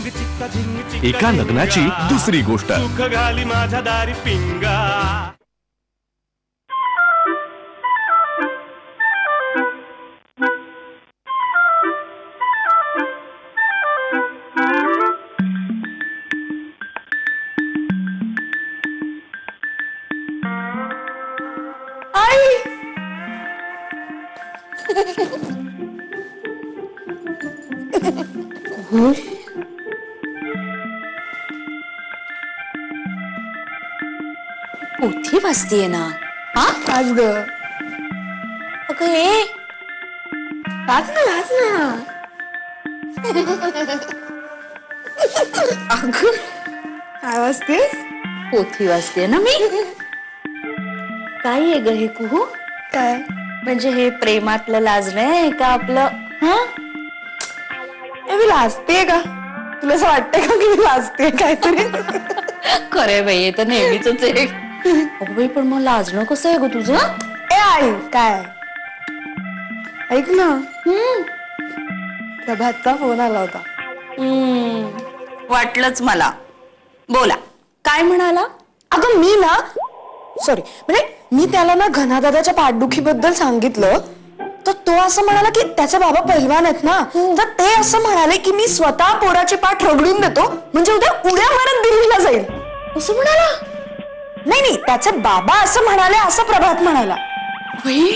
एका लग्नाची दुसरी गोष्ट. सुख घाली माझ्या दारी पिंगा. पोथी वाचतीये ना? हा आज ग अगं हे वाच ना वाच ना. अगं काय वाचतेस? पोथी वाचते ना मी. काय आहे ग हे कुहू? काय म्हणजे हे प्रेमातलं लाजणं आहे का आपलं? हा मी लाजते का? तुला असं वाटतंय का की मी लाजते काहीतरी? खरे बाई हे तर नेहमीच आहे. अगं बाई पण मग लाजणं कसं आहे ग तुझं? ए आई काय ऐक ना. प्रभातचा फोन आला होता. वाटलंच मला. बोला काय म्हणाला? अगं मी ना सॉरी म्हणजे मी त्याला ना घनादादाच्या पाठदुखीबद्दल सांगितलं तर तो असं म्हणाला की त्याचे बाबा पहिलवान आहेत ना, तर ते असं म्हणाले की मी स्वतः पोराची पाठ रगडून देतो म्हणजे उद्या उड्या मारत दिल्लीला जाईल. असं म्हणाला? नाही नाही त्याचे बाबा असं म्हणाले असं प्रभात म्हणाला. बाई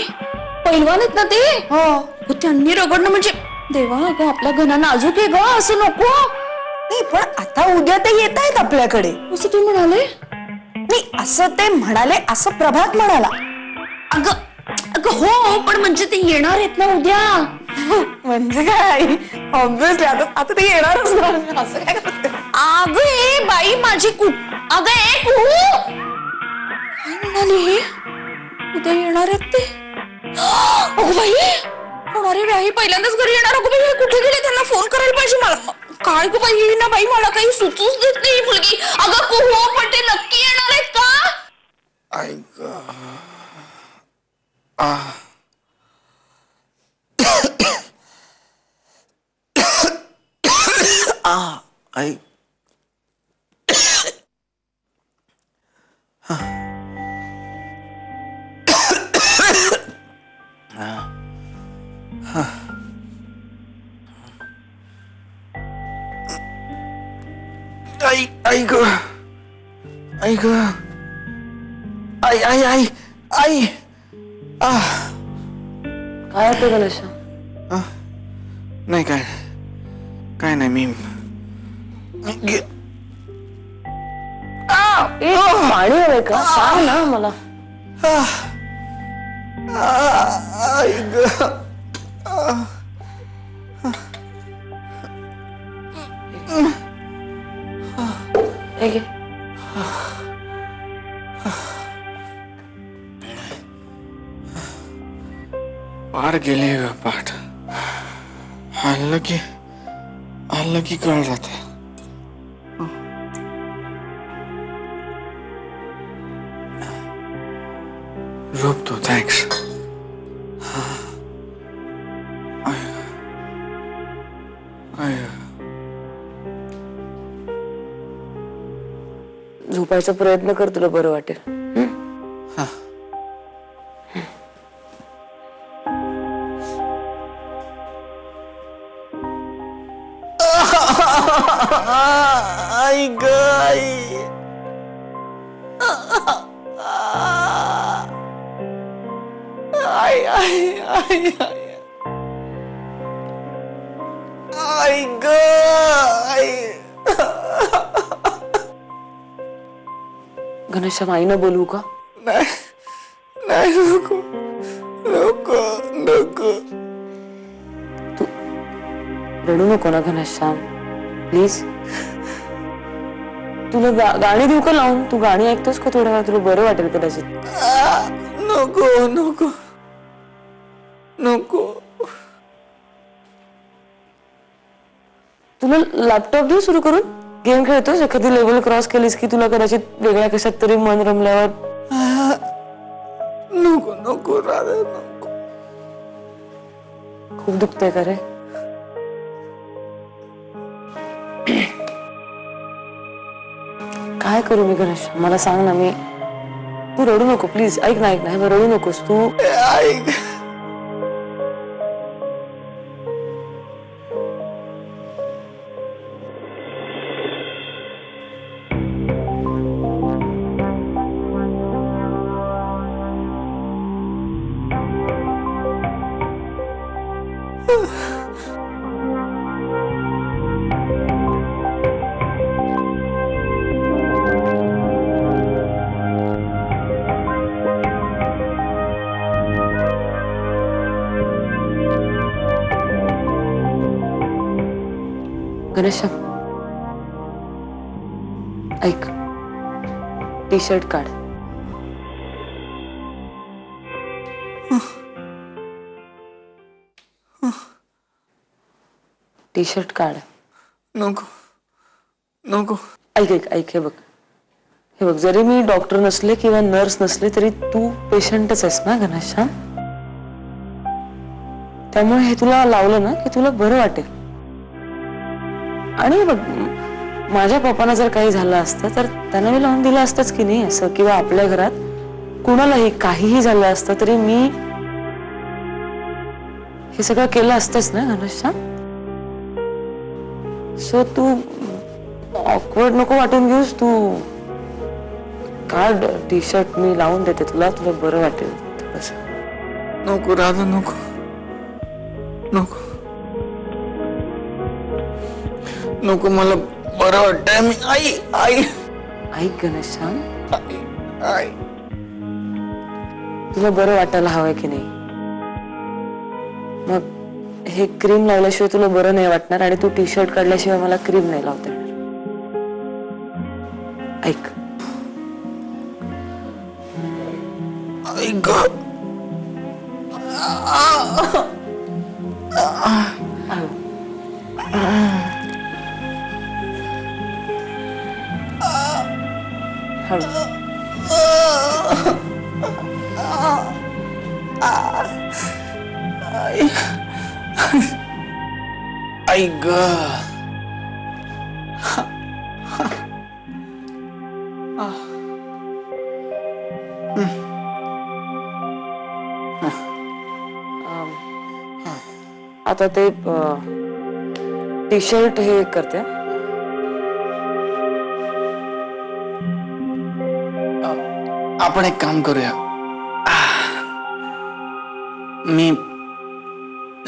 पहिलवान आहेत ना ते? हो त्यांनी रगडणं म्हणजे देवा अगं आपला घना नाजूक आहे ग, असं नको. नाही पण आता उद्या ते येत आहेत आपल्याकडे असं ते म्हणाले? नाही असं ते म्हणाले असं प्रभात म्हणाला. अगं अगं हो पण म्हणजे ते येणार आहेत ना उद्या. म्हणजे काय ऑब्विसली आता ते येणारच ना. असं काय करते? अगं ए बाई माझी अगं ए कुहू काय म्हणाली हे? उद्या येणार आहेत ते? अगं बाई होणारे व्याही पहिल्यांदाच घरी येणार. अगं बाई कुठे गेले? त्यांना फोन करायला पाहिजे मला. काय ग बाई ना बाई मला काही सुचूच देत नाही ही मुलगी. अगं कुहू पण ते नक्की येणार आहेत का? आई आई आई ग आई ग आई आई आई आई काय होतं गणेशा? नाही काय काय नाही मी पाणी हवंय का? सांग ना मला. आई ग हे घे. पार गेले ग पाठ. हल्लं की कळ जाते. झोपतो थँक्स. झोपायचा प्रयत्न कर, तुला बरं वाटेल. आई ग आई आई आई आई आई ग आई. गणेशा माईनं बोलवू का? नाही नाही नको नको नको. तू रडू नको ना घनश्याम प्लीज. तुला गाणी देऊ का लावून? तू गाणी ऐकतोस का थोड्या वेळ? तुला बरं वाटेल कदाचित. नको नको नको. तुला लॅपटॉप देऊ सुरू करून? गेम खेळतोस? एखादी लेवल क्रॉस केलीस की तुला कदाचित वेगळ्या कशात तरी मन रमल्यावर. नको नको राधा नको. खूप दुखतंय का रे? काय करू मी गणेश मला सांग ना. मी तू रडू नको प्लीज. ऐक ना रडू नकोस तू. ऐक. गणेश ऐक टी शर्ट काढ. टी शर्ट काढ. नको नको. ऐक हे बघ जरी मी डॉक्टर नसले किंवा नर्स नसले तरी तू पेशंटच आहेस ना गणेश. त्यामुळे हे तुला लावलं ना की तुला बरं वाटेल. आणि बघ माझ्या पप्पांना जर काही झालं असतं तर त्यांना मी लावून दिलं असतंच की नाही असं. किंवा आपल्या घरात कुणालाही काहीही झालं असतं तरी मी हे सगळं केलं असतंच ना गणेश. सो तू ऑकवर्ड नको वाटून घेऊस. तू काढ टी शर्ट मी लावून देते तुला बरं वाटेल थोडंसं. नको राधा नको नको नको मला बरं वाटतंय. मी आई ऐक गणेश आई तुला बरं वाटायला हवंय की नाही. मग हे क्रीम लावल्याशिवाय तुला बरं नाही वाटणार आणि तू टी शर्ट काढल्याशिवाय मला क्रीम नाही लावता येणार. ऐक ऐक. ऐक. आता ते टी शर्ट हे करते. आपण एक काम करूया. मी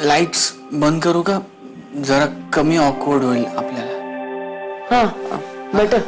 लाईट्स बंद करू का. जरा कमी ऑकवर्ड होईल आपल्याला. हा बेटर.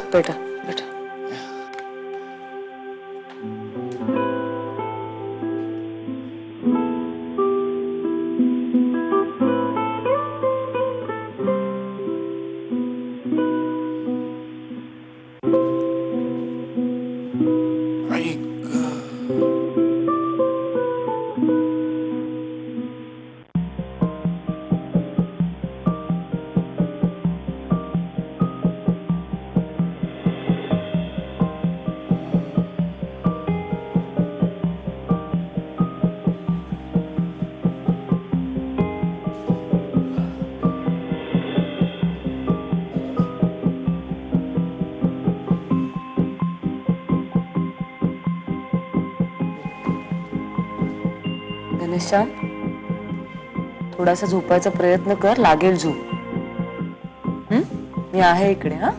गणेशश्याम थोडासा झोपायचा प्रयत्न कर. लागेल झोप. मी आहे इकडे. हा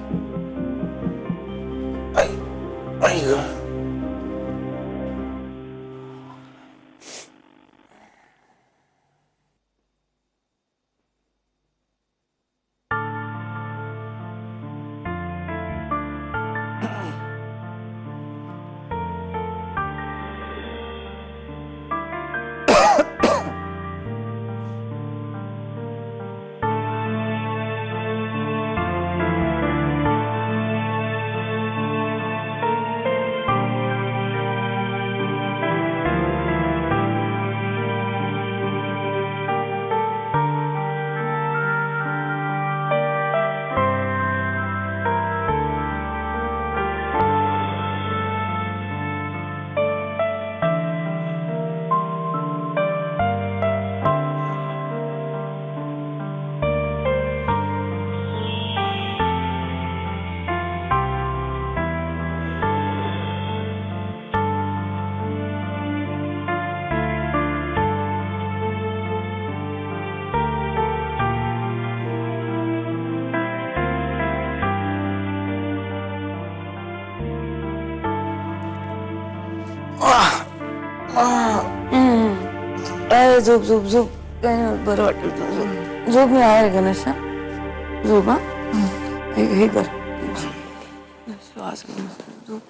आहे झोप झोप झोप काय नाही बरं वाटेल तुला, झोप झोप मी आहे गणेशा झोप हा हे कर श्वास घे, झोप.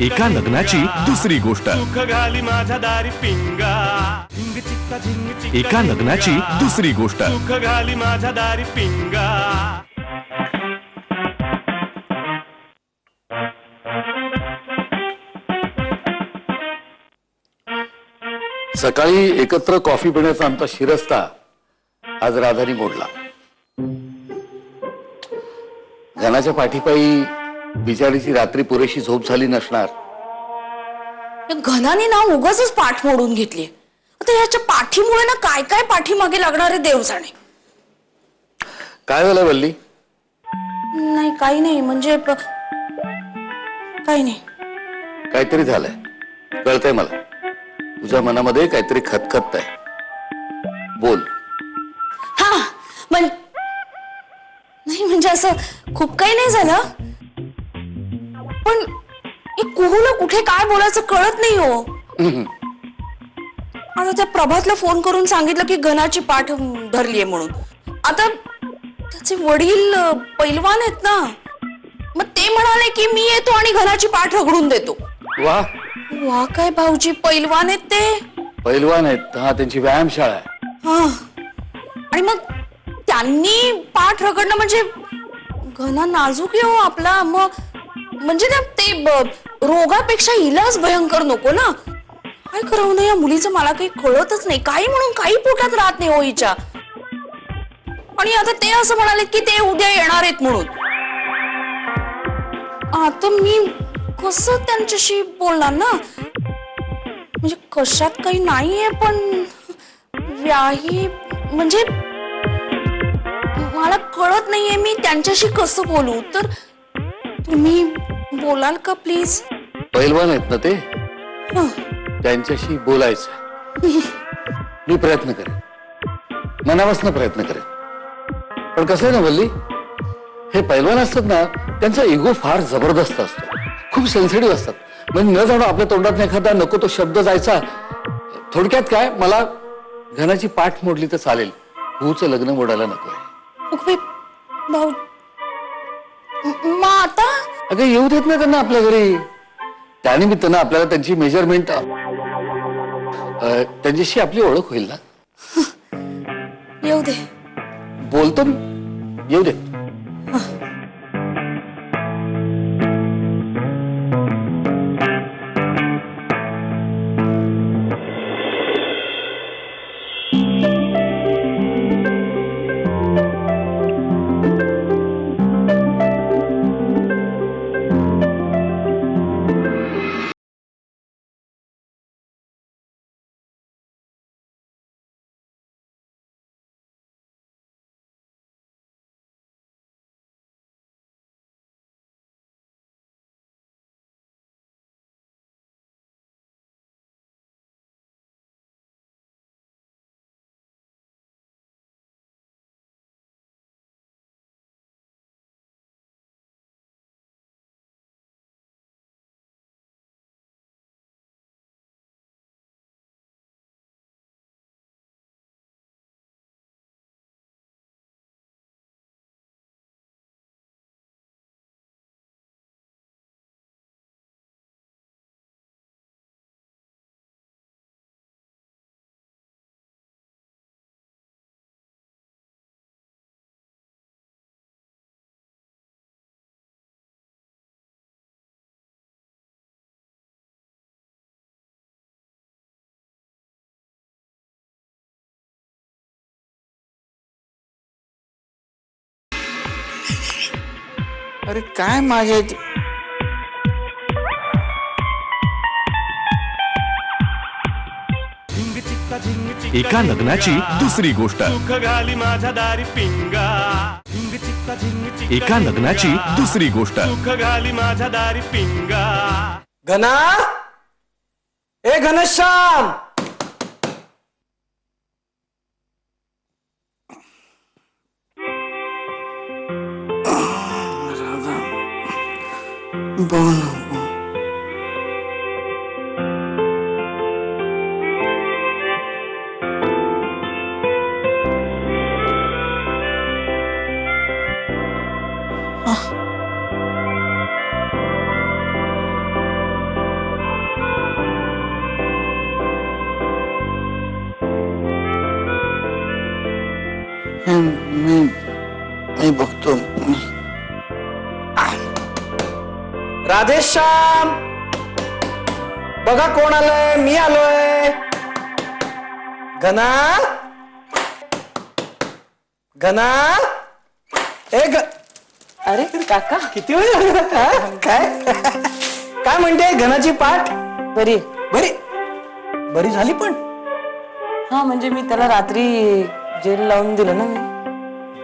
एका लग्नाची दुसरी गोष्ट. सुख घाली माझ्या दारी पिंगा. झिंग चिक्का झिंग चिक्का एका लग्नाची दुसरी गोष्ट. सुख घाली माझ्या दारी पिंगा. सकाळी एकत्र कॉफी पिण्याचा आमचा शिरस्ता आज राधानी मोडला. घनाच्या पाठीपायी बिचारीची रात्री पुरेशी झोप झाली नसणार. या घनाने ना उगाच पाठ मोडून घेतली. आता याच्या पाठीमुळे ना काय काय पाठीमागे लागणारे देव जाणे. काय झालं वल्ली? नाही काही नाही म्हणजे काही नाही. काहीतरी झालंय कळतंय मला. तुझ्या मनामध्ये काहीतरी खतखत आहे. बोल. हा म्हणजे असं खूप काही नाही झालं, पण कुहूला कुठे काय बोलायचं कळत नाही हो. आता त्या प्रभातला फोन करून सांगितलं की घनाची पाठ धरलीये म्हणून. आता त्याचे वडील पैलवान आहेत ना, मग ते म्हणाले की मी येतो आणि घनाची पाठ रगडून देतो. वा वा काय भाऊजी, पैलवान आहेत ते. पैलवान आहेत, हा त्यांची व्यायामशाळा आहे. हा, आणि मग त्यांनी पाठ रगडणं म्हणजे घना नाजूक आहे हो आपला. मग म्हणजे ना ते रोगापेक्षा इलाज भयंकर नको ना. काय करावं ना या मुलीचं मला काही कळतच नाही. काही म्हणून काही पोटात राहत नाही हो हिच्या. आणि आता ते असं म्हणाले की ते उद्या येणार आहेत म्हणून. आता मी कसं त्यांच्याशी बोलणार ना, म्हणजे कशात काही नाहीये पण व्याही म्हणजे मला कळत नाहीये मी त्यांच्याशी कसं बोलू. तर तुम्ही बोलाल का प्लीज? पैलवान आहेत ना ते, हं. त्यांच्याशी बोलायचं मी प्रयत्न करेन, मनापासून प्रयत्न करेन. पण कसं आहे ना वल्ली, हे पैलवान असतात ना, त्यांचा इगो फार जबरदस्त असतो, खूप सेन्सिटिव्ह असतात. म्हणजे न जाणं आपल्या तोंडात एखादा नको तो शब्द जायचा. थोडक्यात काय, मला घनाची पाठ मोडली तर चालेल, भाऊचं लग्न मोडायला नकोय. भाऊ मग आता अगं येऊ देत नाही त्यांना आपल्या घरी. त्यानिमित्तानं आपल्याला त्यांची मेजरमेंट, त्यांच्याशी आपली ओळख होईल ना. येऊ दे. बोलतो मी, येऊ दे. अरे काय माझ्या झिंग चिक्का झिंग चिक्का एका लग्नाची दुसरी गोष्ट. सुख घाली माझ्या दारी पिंगा. झिंग चिक्का झिंग चिक्का एका लग्नाची दुसरी गोष्ट. सुख घाली माझ्या दारी पिंगा. घना, ए घनश्याम, बोल. मी बघतो. राधेश्याम, बघा कोण आलंय. मी आलोय. घना, घना, अरे काका, किती वेळ झाला? हा? काय म्हणते घनाची पाठ? बरी बरी बरी झाली. पण हा, म्हणजे मी त्याला रात्री जेल लावून दिलं ना. मी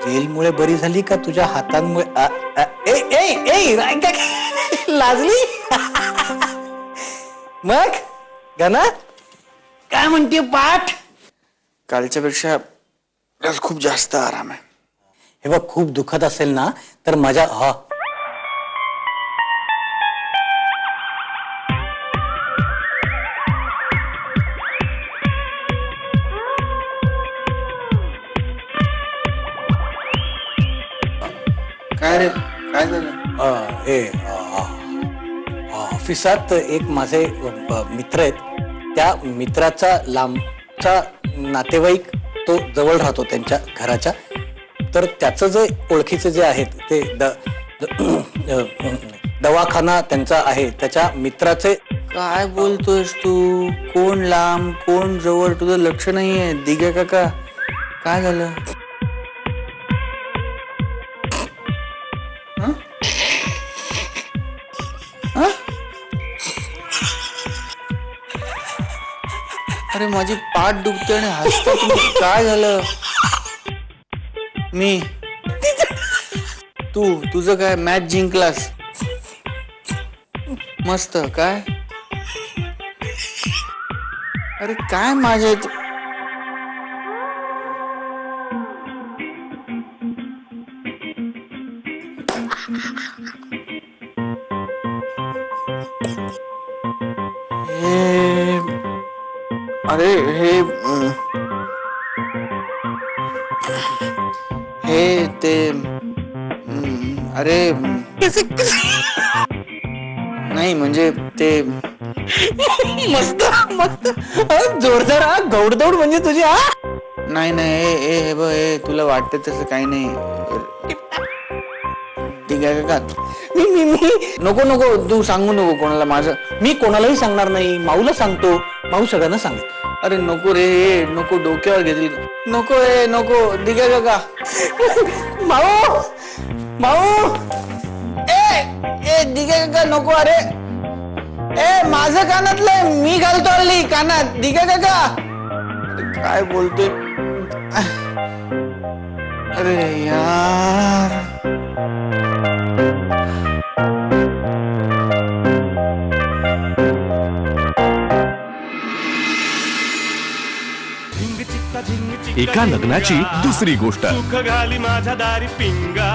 जेलमुळे बरी झाली का तुझ्या हातांमुळे? लाजली. मग घना काय म्हणते पाठ? कालच्या पेक्षा आज खूप जास्त आराम आहे. हे बघ खूप दुखत असेल ना तर माझ्या काय रे काय झालं? हे ऑफिसात एक माझे मित्र आहेत. त्या मित्राचा लांबचा नातेवाईक तो जवळ राहतो त्यांच्या घराच्या. तर त्याचं जे ओळखीचे जे आहेत ते दवाखाना त्यांचा आहे. त्याच्या मित्राचे काय बोलतोयस तू? कोण लांब कोण जवळ तुझं लक्ष नाहीये. दिग्या काका काय झालं? अरे माझी पाठ दुखते आणि हसता तुम्ही. काय झालं? मी तुझं काय मॅच जिंकलास मस्त. काय अरे काय माझ्या अरे हे ते अरे नाही म्हणजे ते मस्त मस्त जोरदार गौडदौड म्हणजे तुझी नाही हे बघ हे तुला वाटतं तसं काही नाही. ठीक आहे का? नको नको तू सांगू नको कोणाला. माझं मी कोणालाही सांगणार नाही. माऊला सांगतो. माऊ सगळ्यांना सांग. अरे नको रे नको डोक्यावर घेतील. नको नको दिग्या काका. माऊ माऊ ए दिग्या काका नको. अरे माझं कानातलं मी घालतो हल्ली कानात. दिग्या काका अरे काय बोलतोय? अरे यार झिंग चित्ता झिंग चित्ता एका लग्नाची दुसरी गोष्ट. सुख घाली माझ्या दारी पिंगा.